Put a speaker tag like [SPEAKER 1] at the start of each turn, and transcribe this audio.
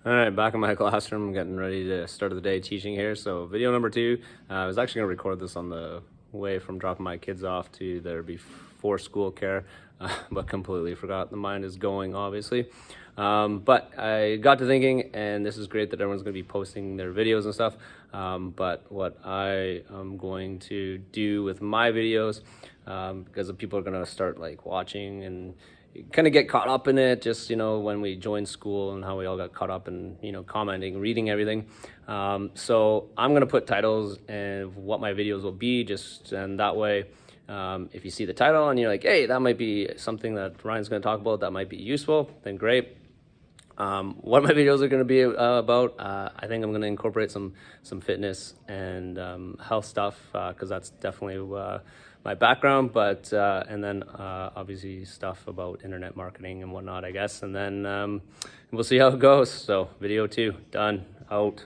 [SPEAKER 1] All right, back in my classroom, getting ready to start the day teaching here. So video number 2, I was actually gonna record this on the way from dropping my kids off to their before school care, but completely forgot. The mind is going, obviously. But I got to thinking, and this is great that everyone's gonna be posting their videos and stuff. But what I am going to do with my videos, because the people are gonna start like watching and kind of get caught up in it, just when we joined school and how we all got caught up in commenting, reading everything. So I'm gonna put titles and what my videos will be, just and that way if you see the title and you're like, hey, that might be something that Ryan's gonna talk about, that might be useful, then great. What my videos are going to be about, I think I'm going to incorporate some fitness and health stuff, because that's definitely my background, but and then obviously stuff about internet marketing and whatnot, I guess, and then we'll see how it goes. So video 2 done, out.